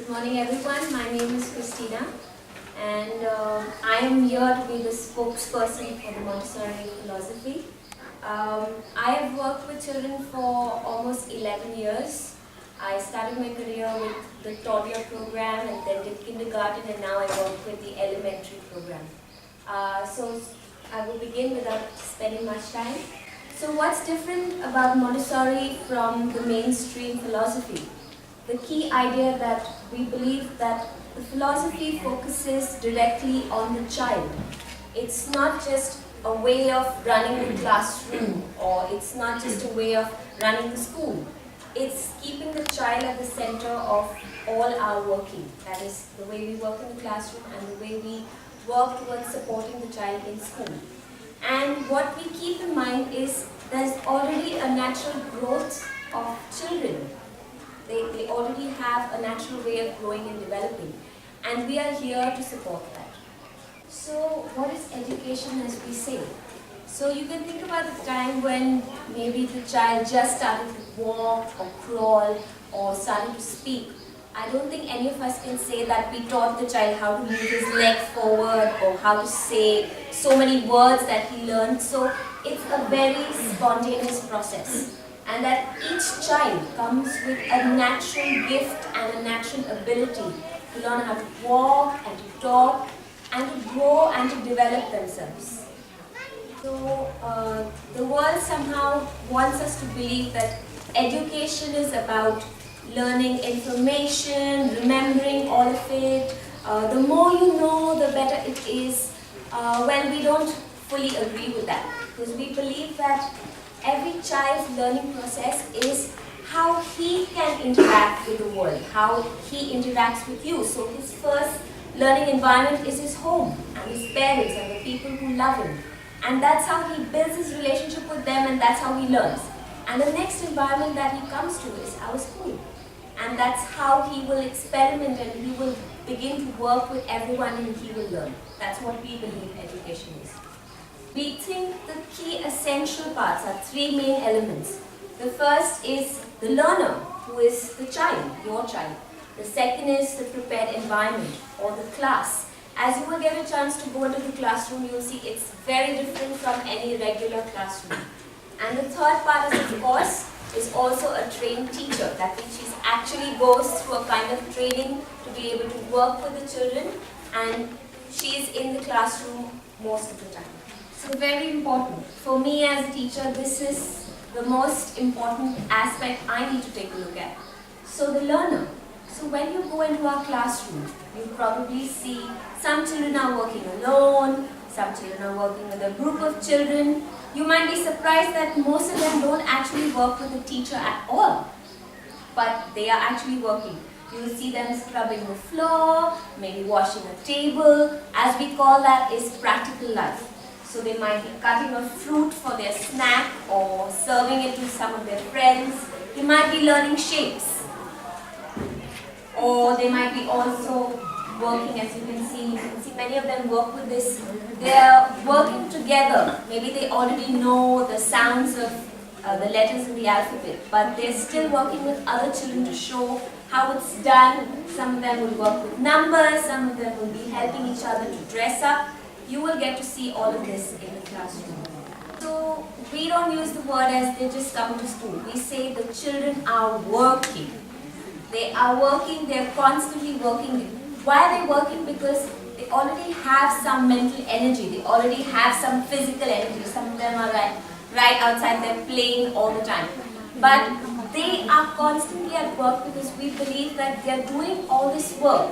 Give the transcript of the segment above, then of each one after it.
Good morning everyone, my name is Christina and I am here to be the spokesperson for the Montessori philosophy. I have worked with children for almost 11 years. I started my career with the toddler program and then did kindergarten, and now I work with the elementary program. So I will begin without spending much time. So what's different about Montessori from the mainstream philosophy? The key idea that we believe that the philosophy focuses directly on the child. It's not just a way of running the classroom, or it's not just a way of running the school. It's keeping the child at the center of all our working. That is the way we work in the classroom and the way we work towards supporting the child in school. And what we keep in mind is there's already a natural growth of children. They already have a natural way of growing and developing, and we are here to support that. So what is education, as we say? So you can think about the time when maybe the child just started to walk or crawl or started to speak. I don't think any of us can say that we taught the child how to move his leg forward or how to say so many words that he learned. So it's a very spontaneous process. And that each child comes with a natural gift and a natural ability to learn how to walk and to talk and to grow and to develop themselves. So the world somehow wants us to believe that education is about learning information, remembering all of it. The more you know, the better it is. Well, we don't fully agree with that, because we believe that every child's learning process is how he can interact with the world, how he interacts with you. So his first learning environment is his home and his parents and the people who love him. And that's how he builds his relationship with them, and that's how he learns. And the next environment that he comes to is our school. And that's how he will experiment and he will begin to work with everyone and he will learn. That's what we believe education is. We think the key essential parts are three main elements. The first is the learner, who is the child, your child. The second is the prepared environment or the class. As you will get a chance to go into the classroom, you will see it's very different from any regular classroom. And the third part is, of course, is also a trained teacher. That means she actually goes through a kind of training to be able to work with the children, and she is in the classroom most of the time. So very important. For me as a teacher, this is the most important aspect I need to take a look at. So the learner. So when you go into our classroom, you probably see some children are working alone, some children are working with a group of children. You might be surprised that most of them don't actually work with a teacher at all, but they are actually working. You will see them scrubbing the floor, maybe washing a table. As we call that is practical life. So they might be cutting a fruit for their snack or serving it to some of their friends. They might be learning shapes. Or they might be also working, as you can see many of them work with this. They are working together. Maybe they already know the sounds of the letters in the alphabet, but they're still working with other children to show how it's done. Some of them will work with numbers, some of them will be helping each other to dress up. You will get to see all of this in the classroom. So we don't use the word as they just come to school. We say the children are working. They are working, they're constantly working. Why are they working? Because they already have some mental energy. They already have some physical energy. Some of them are right outside, they're playing all the time. But they are constantly at work because we believe that they're doing all this work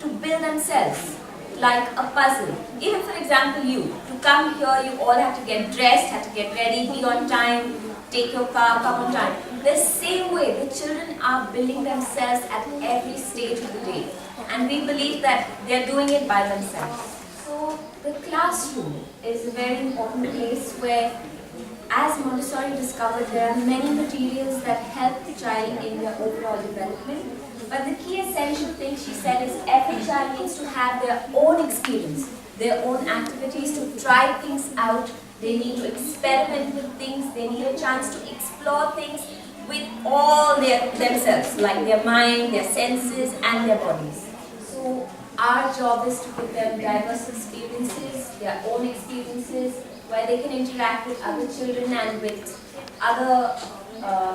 to build themselves. Like a puzzle. Even for example, to come here, you all have to get dressed, have to get ready, be on time, take your car, come on time. The same way, the children are building themselves at every stage of the day. And we believe that they're doing it by themselves. So the classroom is a very important place where, as Montessori discovered, there are many materials that help the child in their overall development. But the key essential thing, she said, is every child needs to have their own experience, their own activities to try things out They need to experiment with things. They need a chance to explore things with all themselves, like their mind, their senses, and their bodies. So our job is to give them diverse experiences, their own experiences, where they can interact with other children and with other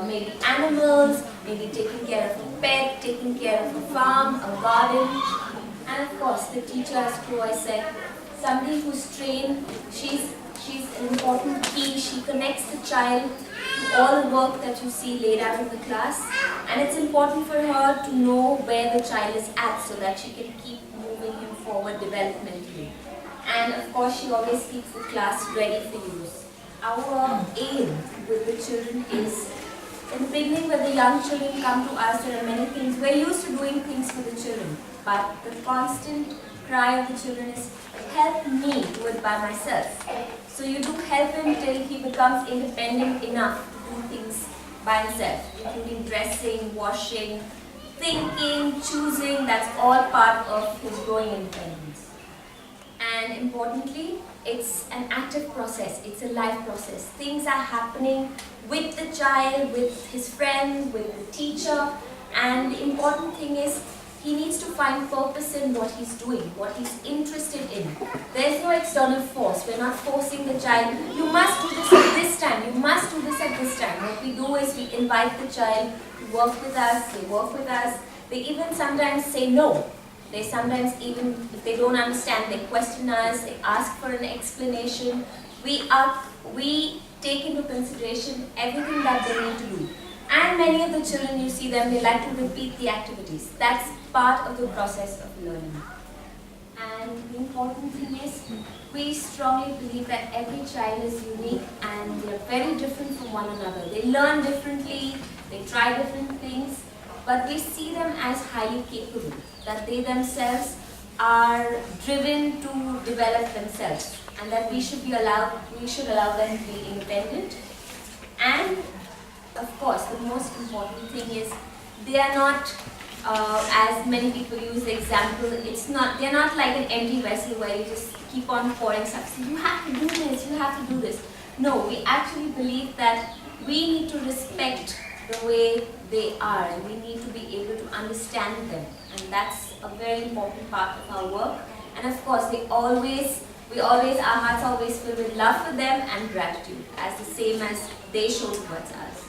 maybe animals, maybe taking care of a pet, taking care of a farm, a garden. And of course, the teacher, as Kroo I said, somebody who's trained, she's an important key. She connects the child to all the work that you see laid out in the class. And it's important for her to know where the child is at so that she can keep moving him forward developmentally. And of course, she always keeps the class ready for use. Our aim with the children is, in the beginning when the young children come to us, there are many things. We're used to doing things for the children, but the constant cry of the children is, help me do it by myself. So you do help him till he becomes independent enough to do things by himself, including dressing, washing, thinking, choosing. That's all part of his growing independence. And importantly, it's an active process, it's a life process. Things are happening with the child, with his friends, with the teacher, and the important thing is he needs to find purpose in what he's doing, what he's interested in. There's no external force. We're not forcing the child, you must do this at this time, you must do this at this time. What we do is we invite the child to work with us, they work with us. They even sometimes say no. They sometimes even, if they don't understand, they question us, they ask for an explanation. We take into consideration everything that they need to do. And many of the children, you see them, they like to repeat the activities. That's part of the process of learning. And the important thing is, we strongly believe that every child is unique and they're very different from one another. They learn differently, they try different things, but we see them as highly capable, that they themselves are driven to develop themselves, and that we should allow them to be independent. And of course, the most important thing is they are not, as many people use the example, they're not like an empty vessel where you just keep on pouring stuff. So you have to do this, you have to do this. No, we actually believe that we need to respect the way they are. We need to be able to understand them, and that's a very important part of our work. And of course, our hearts always fill with love for them and gratitude, as the same as they show towards us.